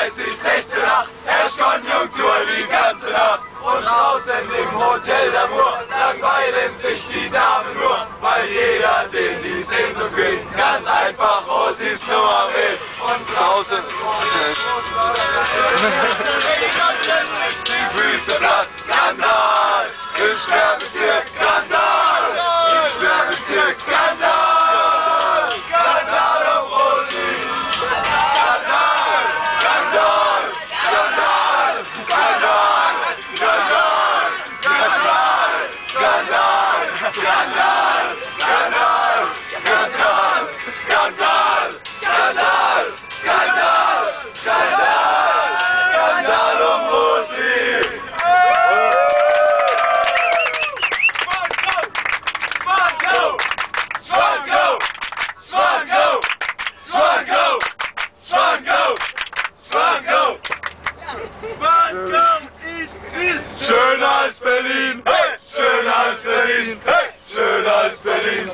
34, 16, 8, herrscht Konjunktur die ganze Nacht. Und draußen im Hotel d'Amour langweilen sich die Damen nur, weil jeder, den die Sehnsucht will, ganz einfach Rosis Nummer will. Und draußen die Füße platt. Skandal im Sperrbezirk, Skandal im Sperrbezirk, Skandal, Skandal um Rosi. Skandal, Skandal, Skandal, Skandal, Skandal, Skandal, Skandal, Skandal, Skandal, Skandal, Skandal, Skandal, Skandal, Skandal, Skandal um Rosi. Schwanko, Schwanko, Schwanko, Schwanko, Schwanko, Schwanko, Schwanko, ich will schöner als Berlin, hey, schöner als Berlin, hey, schöner als Berlin.